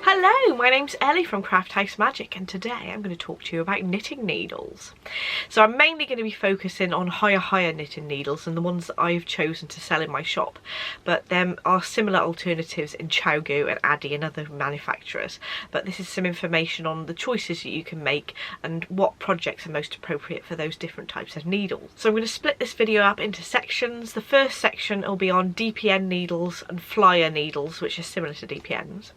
Hello, my name's Ellie from Craft House Magic, and today I'm going to talk to you about knitting needles. So I'm mainly going to be focusing on HiyaHiya knitting needles and the ones that I've chosen to sell in my shop, but there are similar alternatives in Chowgu and Addy and other manufacturers. But this is some information on the choices that you can make and what projects are most appropriate for those different types of needles. So I'm going to split this video up into sections. The first section will be on DPN needles and Flyer needles, which are similar to DPNs.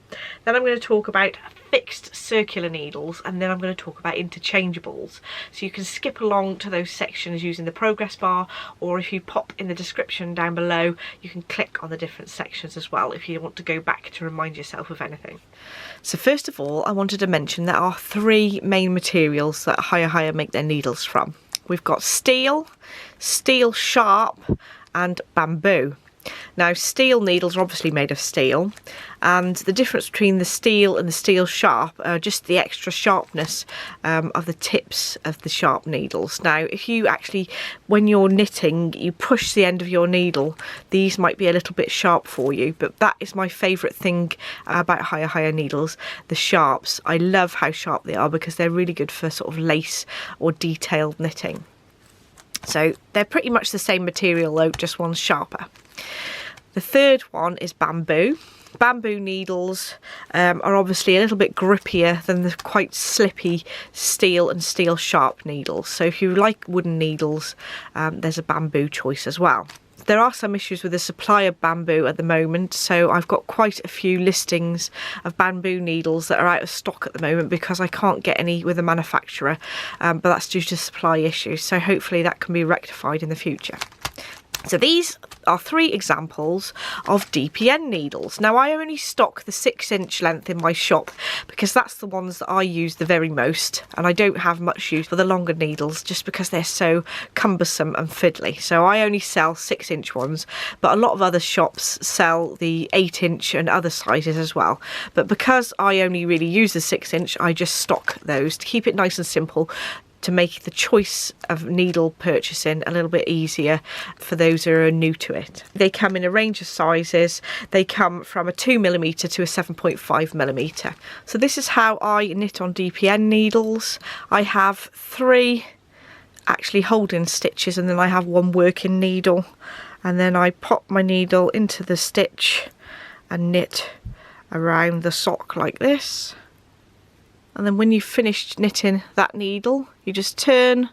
Then I'm going to talk about fixed circular needles, and then I'm going to talk about interchangeables. So you can skip along to those sections using the progress bar, or if you pop in the description down below, you can click on the different sections as well if you want to go back to remind yourself of anything. So first of all, I wanted to mention there are three main materials that HiyaHiya make their needles from. We've got steel, steel sharp, and bamboo. Now, steel needles are obviously made of steel, and the difference between the steel and the steel sharp are just the extra sharpness of the tips of the sharp needles. Now, if you actually, when you're knitting, you push the end of your needle, these might be a little bit sharp for you, but that is my favourite thing about HiyaHiya needles, the sharps. I love how sharp they are because they're really good for sort of lace or detailed knitting. So they're pretty much the same material though, just one's sharper. The third one is bamboo. Bamboo needles are obviously a little bit grippier than the quite slippy steel and steel sharp needles. So if you like wooden needles, there's a bamboo choice as well. There are some issues with the supply of bamboo at the moment, so I've got quite a few listings of bamboo needles that are out of stock at the moment because I can't get any with the manufacturer, but that's due to supply issues, so hopefully that can be rectified in the future. So these are three examples of DPN needles. Now, I only stock the 6-inch length in my shop because that's the ones that I use the very most, and I don't have much use for the longer needles just because they're so cumbersome and fiddly. So I only sell 6-inch ones, but a lot of other shops sell the 8-inch and other sizes as well. But because I only really use the 6-inch, I just stock those to keep it nice and simple, to make the choice of needle purchasing a little bit easier for those who are new to it. They come in a range of sizes. They come from a 2mm to a 7.5mm. So this is how I knit on DPN needles. I have 3 actually holding stitches, and then I have 1 working needle, and then I pop my needle into the stitch and knit around the sock like this. And then when you've finished knitting that needle, you just turn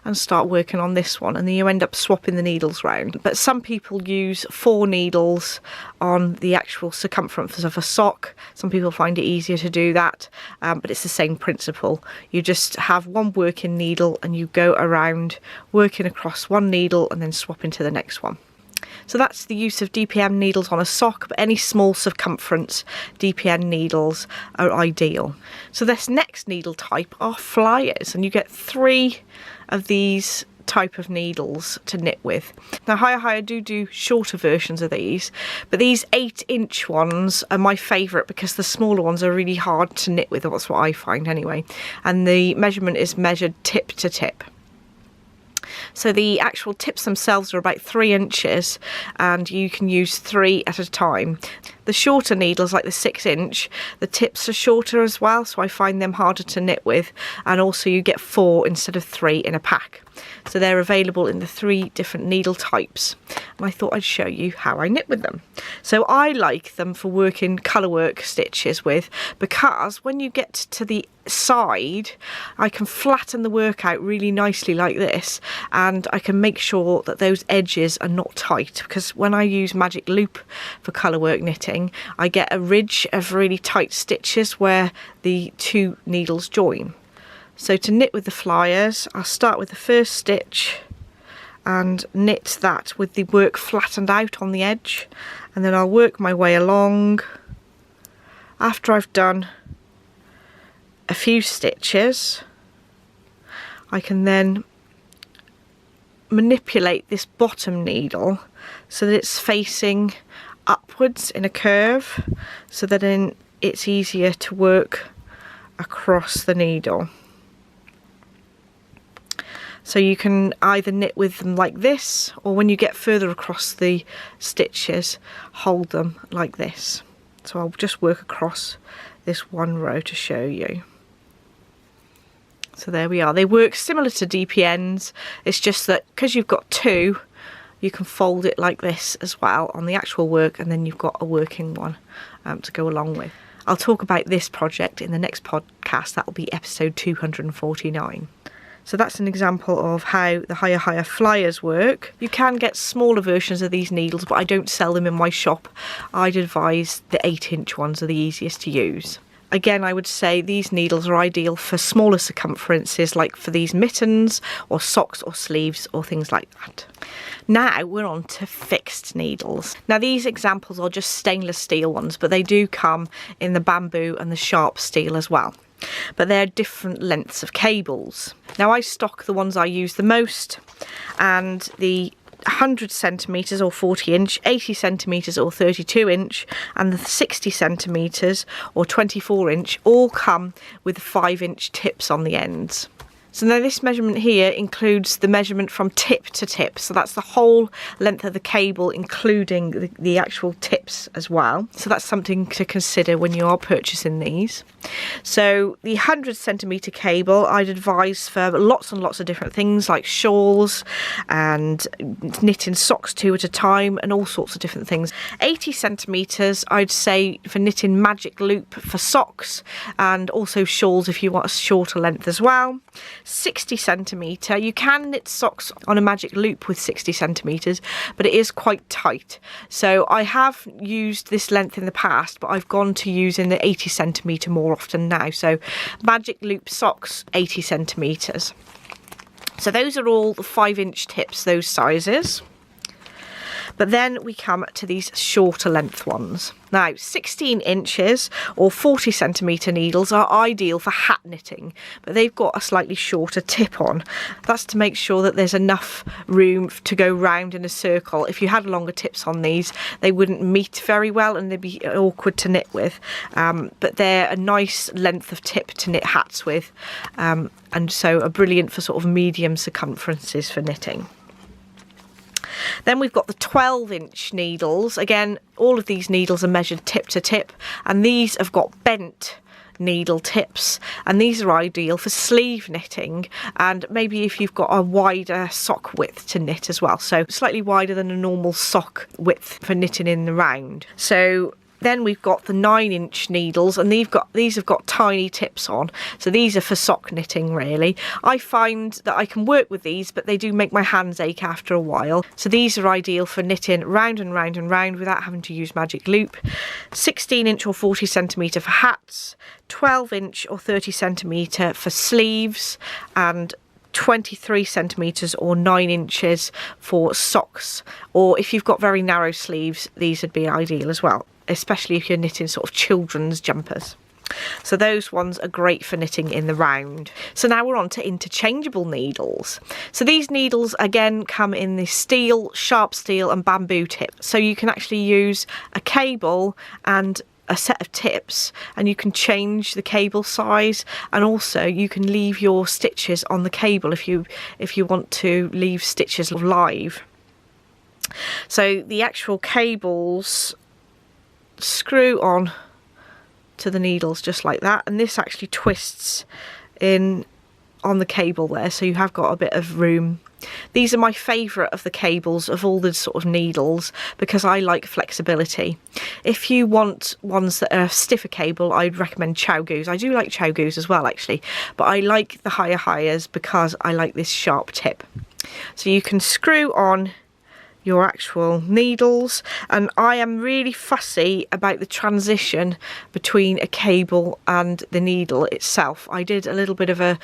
and start working on this one, and then you end up swapping the needles round. But some people use 4 needles on the actual circumference of a sock. Some people find it easier to do that, but it's the same principle. You just have 1 working needle and you go around working across 1 needle and then swap into the next one. So that's the use of DPN needles on a sock, but any small circumference DPN needles are ideal. So this next needle type are flyers, and you get 3 of these type of needles to knit with. Now HiyaHiya do shorter versions of these, but these 8-inch ones are my favourite because the smaller ones are really hard to knit with. That's what I find anyway, and the measurement is measured tip to tip. So the actual tips themselves are about 3 inches, and you can use 3 at a time. The shorter needles, like the 6-inch, the tips are shorter as well, so I find them harder to knit with, and also you get 4 instead of 3 in a pack. So they're available in the 3 different needle types, and I thought I'd show you how I knit with them. So I like them for working colour work stitches with, because when you get to the side, I can flatten the work out really nicely like this, and I can make sure that those edges are not tight, because when I use magic loop for colour work knitting, I get a ridge of really tight stitches where the 2 needles join. So to knit with the flyers, I'll start with the first stitch and knit that with the work flattened out on the edge, and then I'll work my way along. After I've done a few stitches, I can then manipulate this bottom needle so that it's facing upwards in a curve, so that then it's easier to work across the needle. So you can either knit with them like this, or when you get further across the stitches, hold them like this. So I'll just work across this one row to show you. So there we are. They work similar to DPNs. It's just that because you've got two, you can fold it like this as well on the actual work, and then you've got a working one to go along with. I'll talk about this project in the next podcast. That will be episode 249. So that's an example of how the HiyaHiya flyers work. You can get smaller versions of these needles, but I don't sell them in my shop. I'd advise the 8-inch ones are the easiest to use. Again, I would say these needles are ideal for smaller circumferences, like for these mittens or socks or sleeves or things like that. Now we're on to fixed needles. Now these examples are just stainless steel ones, but they do come in the bamboo and the sharp steel as well. But they're different lengths of cables. Now I stock the ones I use the most, and the 100 centimetres or 40 inch, 80 centimetres or 32 inch, and the 60 centimetres or 24 inch all come with 5-inch tips on the ends. So now this measurement here includes the measurement from tip to tip. So that's the whole length of the cable, including the actual tips as well. So that's something to consider when you are purchasing these. So the 100 centimetre cable I'd advise for lots and lots of different things, like shawls and knitting socks 2 at a time and all sorts of different things. 80 centimetres I'd say for knitting magic loop for socks, and also shawls if you want a shorter length as well. 60 centimetre, you can knit socks on a magic loop with 60 centimetres, but it is quite tight. So I have used this length in the past, but I've gone to using the 80 centimetre more often now. So magic loop socks, 80 centimetres. So those are all the 5-inch tips, those sizes. But then we come to these shorter length ones. Now 16 inches or 40 centimetre needles are ideal for hat knitting, but they've got a slightly shorter tip on. That's to make sure that there's enough room to go round in a circle. If you had longer tips on these, they wouldn't meet very well and they'd be awkward to knit with. But they're a nice length of tip to knit hats with, and so are brilliant for sort of medium circumferences for knitting. Then we've got the 12-inch needles. Again, all of these needles are measured tip to tip, and these have got bent needle tips, and these are ideal for sleeve knitting, and maybe if you've got a wider sock width to knit as well, so slightly wider than a normal sock width for knitting in the round. So then we've got the 9-inch needles, and these have got tiny tips on, so these are for sock knitting really. I find that I can work with these, but they do make my hands ache after a while, so these are ideal for knitting round and round and round without having to use magic loop. 16-inch or 40 centimetre for hats, 12-inch or 30 centimetre for sleeves, and 23 centimetres or 9 inches for socks. Or if you've got very narrow sleeves, these would be ideal as well, especially if you're knitting sort of children's jumpers. So those ones are great for knitting in the round. So now we're on to interchangeable needles. So these needles again come in the steel, sharp steel and bamboo tip. So you can actually use a cable and a set of tips, and you can change the cable size, and also you can leave your stitches on the cable if you want to leave stitches live. So the actual cables screw on to the needles just like that, and this actually twists in on the cable there, so you have got a bit of room. These are my favourite of the cables of all the sort of needles because I like flexibility. If you want ones that are stiffer cable, I'd recommend Chowgoos. I do like Chowgoos as well actually, but I like the HiyaHiyas because I like this sharp tip. So you can screw on your actual needles, and I am really fussy about the transition between a cable and the needle itself. I did a little bit of a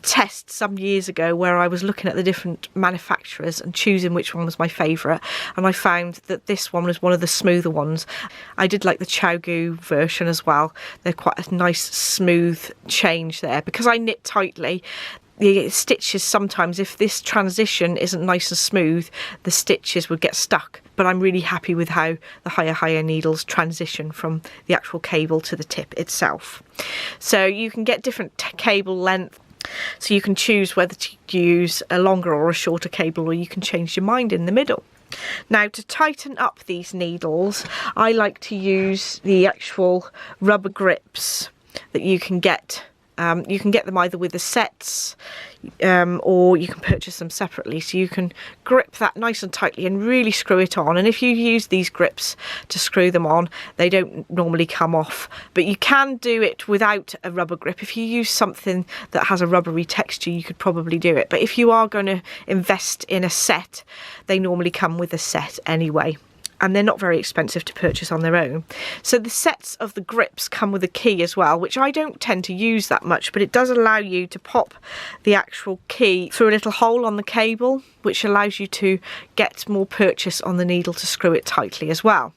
test some years ago where I was looking at the different manufacturers and choosing which one was my favourite, and I found that this one was one of the smoother ones. I did like the Chowgoo version as well. They're quite a nice smooth change there. Because I knit tightly, the stitches sometimes, if this transition isn't nice and smooth, the stitches would get stuck. But I'm really happy with how the HiyaHiya needles transition from the actual cable to the tip itself. So you can get different cable length, so you can choose whether to use a longer or a shorter cable, or you can change your mind in the middle. Now, to tighten up these needles, I like to use the actual rubber grips that you can get. You can get them either with the sets or you can purchase them separately, so you can grip that nice and tightly and really screw it on. And if you use these grips to screw them on, they don't normally come off, but you can do it without a rubber grip. If you use something that has a rubbery texture, you could probably do it, but if you are going to invest in a set, they normally come with a set anyway. And they're not very expensive to purchase on their own. So the sets of the grips come with a key as well, which I don't tend to use that much, but it does allow you to pop the actual key through a little hole on the cable, which allows you to get more purchase on the needle to screw it tightly as well.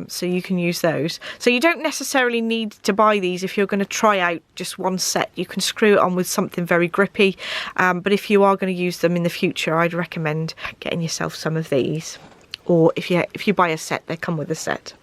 So you can use those. So you don't necessarily need to buy these if you're going to try out just one set. You can screw it on with something very grippy, but if you are going to use them in the future, I'd recommend getting yourself some of these. Or if you buy a set, they come with a set.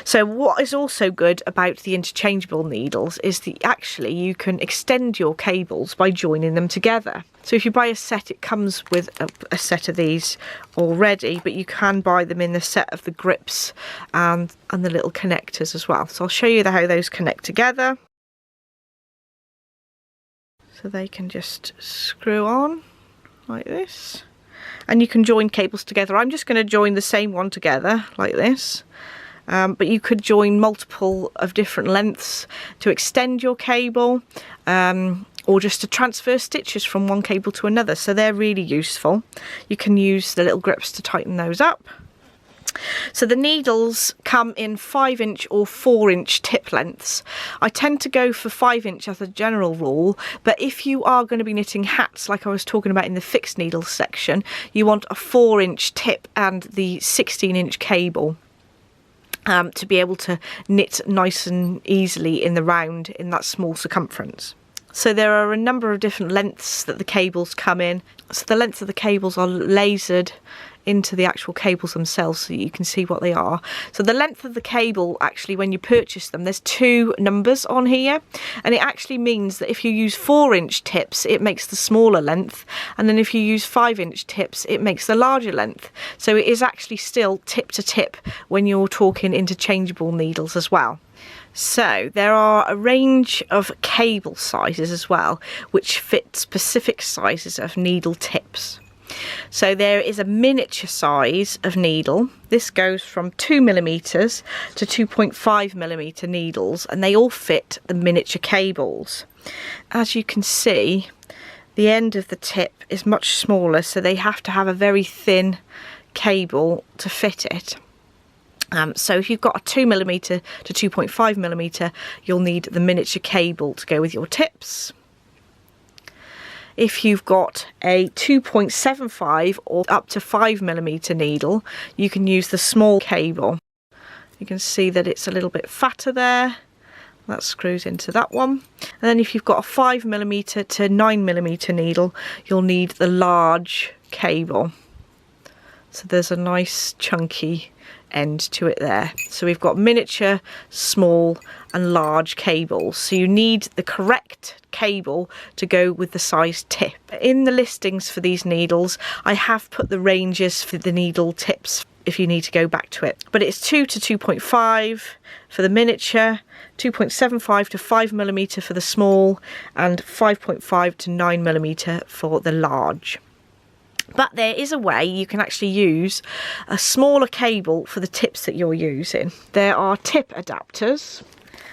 So what is also good about the interchangeable needles is that actually you can extend your cables by joining them together. So if you buy a set, it comes with a set of these already, but you can buy them in the set of the grips and the little connectors as well. So I'll show you how those connect together. So they can just screw on like this. And you can join cables together. I'm just going to join the same one together like this, but you could join multiple of different lengths to extend your cable, or just to transfer stitches from one cable to another, so they're really useful. You can use the little grips to tighten those up. So the needles come in 5-inch or 4-inch tip lengths. I tend to go for 5-inch as a general rule, but if you are going to be knitting hats like I was talking about in the fixed needles section, you want a 4-inch tip and the 16-inch cable to be able to knit nice and easily in the round in that small circumference. So there are a number of different lengths that the cables come in. So the length of the cables are lasered into the actual cables themselves so you can see what they are. So the length of the cable, actually, when you purchase them, there's 2 numbers on here, and it actually means that if you use 4-inch tips, it makes the smaller length, and then if you use 5-inch tips, it makes the larger length. So it is actually still tip to tip when you're talking interchangeable needles as well. So there are a range of cable sizes as well, which fit specific sizes of needle tips. So there is a miniature size of needle. This goes from 2mm to 2.5mm needles, and they all fit the miniature cables. As you can see, the end of the tip is much smaller, so they have to have a very thin cable to fit it. So if you've got a 2mm to 2.5mm, you'll need the miniature cable to go with your tips. If you've got a 2.75 or up to 5mm needle, you can use the small cable. You can see that it's a little bit fatter there. That screws into that one. And then if you've got a 5mm to 9mm needle, you'll need the large cable. So there's a nice chunky end to it there. So we've got miniature, small and large cables. So you need the correct cable to go with the size tip. In the listings for these needles, I have put the ranges for the needle tips if you need to go back to it. But it's 2 to 2.5 for the miniature, 2.75 to 5mm for the small, and 5.5 to 9mm for the large. But there is a way you can actually use a smaller cable for the tips that you're using. There are tip adapters,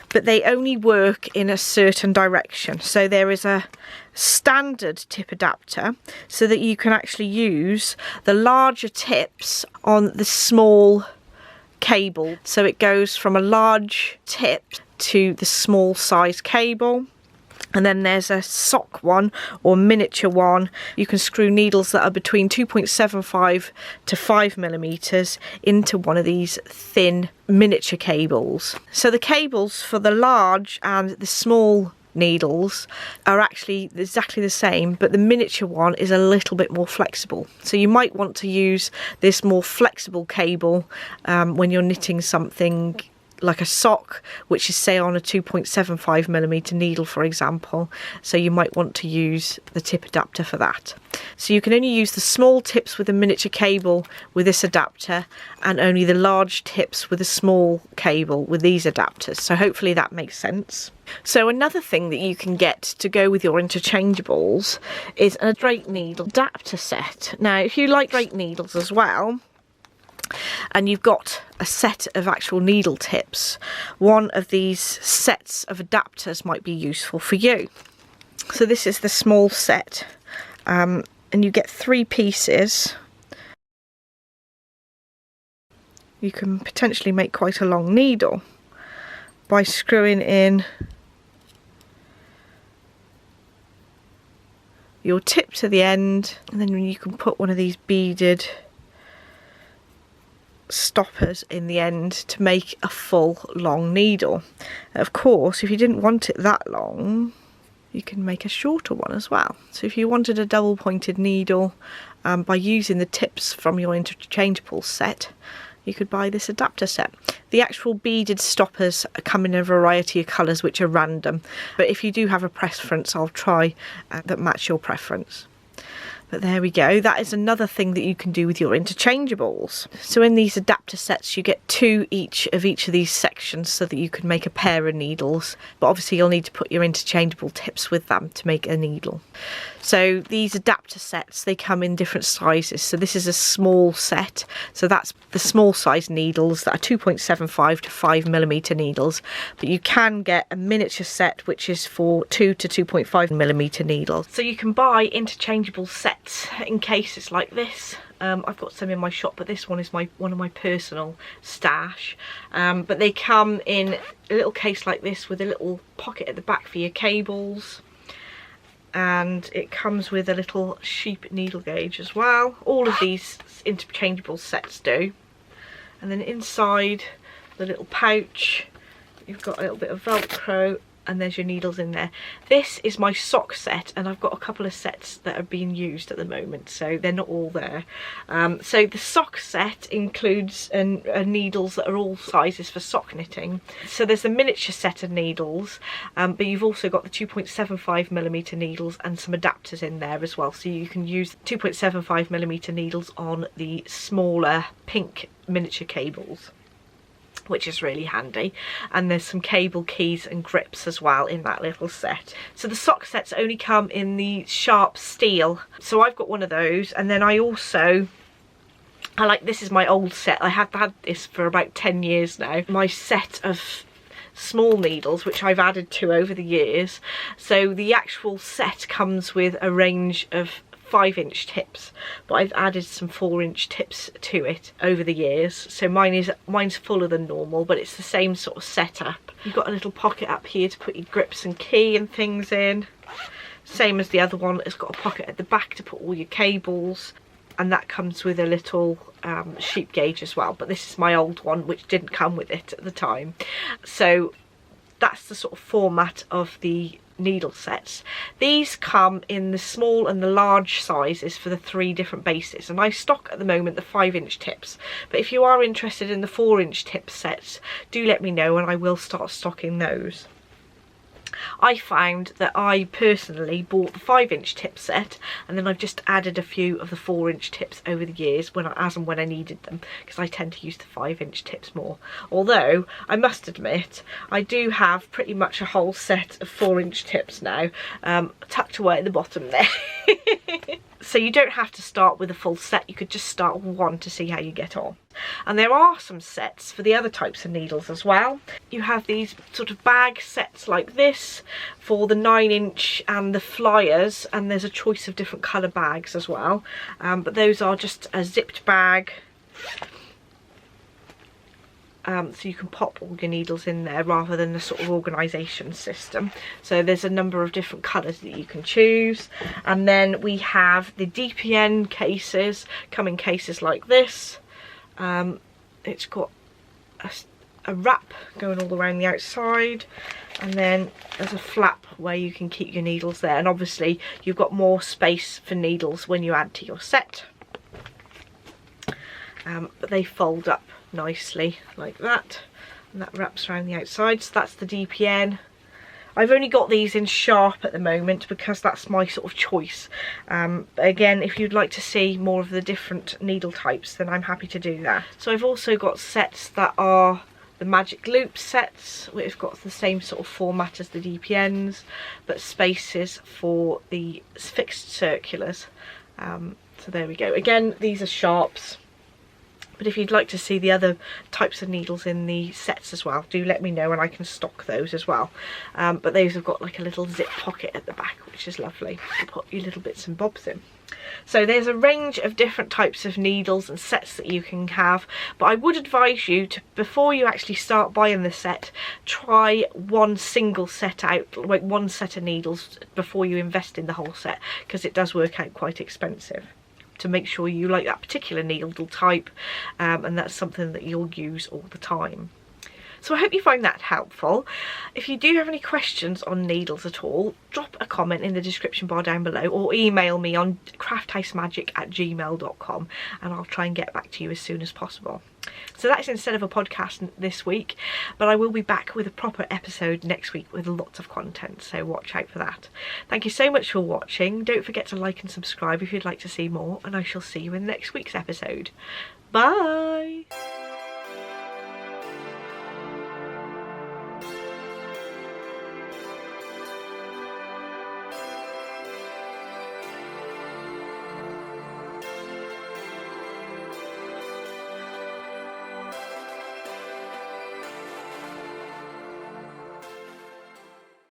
but they only work in a certain direction. So there is a standard tip adapter so that you can actually use the larger tips on the small cable. So it goes from a large tip to the small size cable. And then there's a sock one or miniature one. You can screw needles that are between 2.75 to 5mm into one of these thin miniature cables. So the cables for the large and the small needles are actually exactly the same, but the miniature one is a little bit more flexible. So you might want to use this more flexible cable when you're knitting something like a sock, which is say on a 2.75mm needle, for example. So you might want to use the tip adapter for that. So you can only use the small tips with a miniature cable with this adapter, and only the large tips with a small cable with these adapters. So hopefully that makes sense. So another thing that you can get to go with your interchangeables is a drake needle adapter set. Now, if you like drake needles as well, and you've got a set of actual needle tips, one of these sets of adapters might be useful for you. So this is the small set, and you get 3 pieces. You can potentially make quite a long needle by screwing in your tip to the end, and then you can put one of these beaded stoppers in the end to make a full long needle. Of course, if you didn't want it that long, you can make a shorter one as well. So if you wanted a double pointed needle, by using the tips from your interchangeable set, you could buy this adapter set. The actual beaded stoppers come in a variety of colours which are random, but if you do have a preference, I'll try that match your preference. But there we go, that is another thing that you can do with your interchangeables. So in these adapter sets you get 2 each of these sections so that you can make a pair of needles, but obviously you'll need to put your interchangeable tips with them to make a needle. So these adapter sets, they come in different sizes. So this is a small set, so that's the small size needles that are 2.75 to 5mm needles, but you can get a miniature set which is for 2 to 2.5mm needles. So you can buy interchangeable sets in cases like this. I've got some in my shop, but this one is one of my personal stash. But they come in a little case like this with a little pocket at the back for your cables, and it comes with a little sheep needle gauge as well. All of these interchangeable sets do. And then inside the little pouch you've got a little bit of Velcro, and there's your needles in there. This is my sock set, and I've got a couple of sets that are being used at the moment, so they're not all there. So the sock set includes needles that are all sizes for sock knitting. So there's a miniature set of needles, but you've also got the 2.75mm needles and some adapters in there as well, so you can use 2.75mm needles on the smaller pink miniature cables, which is really handy. And there's some cable keys and grips as well in that little set. So the sock sets only come in the sharp steel, so I've got one of those. And then I like, this is my old set, I have had this for about 10 years now, my set of small needles which I've added to over the years. So the actual set comes with a range of 5-inch tips, but I've added some 4-inch tips to it over the years, so mine's fuller than normal, but it's the same sort of setup. You've got a little pocket up here to put your grips and key and things in, same as the other one. It's got a pocket at the back to put all your cables, and that comes with a little sheep gauge as well, but this is my old one which didn't come with it at the time. So that's the sort of format of the needle sets. These come in the small and the large sizes for the 3 different bases, and I stock at the moment the 5-inch tips, but if you are interested in the 4-inch tip sets, do let me know and I will start stocking those. I found that I personally bought the 5-inch tip set, and then I've just added a few of the 4-inch tips over the years as and when I needed them, because I tend to use the 5-inch tips more. Although I must admit I do have pretty much a whole set of 4-inch tips now, tucked away at the bottom there. So you don't have to start with a full set, you could just start with one to see how you get on. And there are some sets for the other types of needles as well. You have these sort of bag sets like this for the 9-inch and the flyers, and there's a choice of different colour bags as well, but those are just a zipped bag. So you can pop all your needles in there rather than the sort of organisation system. So there's a number of different colours that you can choose. And then we have the DPN cases, come in cases like this. It's got a wrap going all around the outside, and then there's a flap where you can keep your needles there, and obviously you've got more space for needles when you add to your set. But they fold up nicely like that, and that wraps around the outside. So that's the DPN. I've only got these in sharp at the moment because that's my sort of choice. Again, if you'd like to see more of the different needle types, then I'm happy to do that. So I've also got sets that are the magic loop sets. We've got the same sort of format as the DPNs, but spaces for the fixed circulars. So there we go. Again, these are sharps. But if you'd like to see the other types of needles in the sets as well, do let me know and I can stock those as well. But those have got like a little zip pocket at the back, which is lovely to put your little bits and bobs in. So there's a range of different types of needles and sets that you can have, but I would advise you to, before you actually start buying the set, try one single set out, like one set of needles before you invest in the whole set, because it does work out quite expensive, to make sure you like that particular needle type, and that's something that you'll use all the time. So I hope you find that helpful. If you do have any questions on needles at all, drop a comment in the description bar down below, or email me on crafthousemagik@gmail.com, and I'll try and get back to you as soon as possible. So that's instead of a podcast this week, but I will be back with a proper episode next week with lots of content, so watch out for that. Thank you so much for watching. Don't forget to like and subscribe if you'd like to see more, and I shall see you in next week's episode. Bye!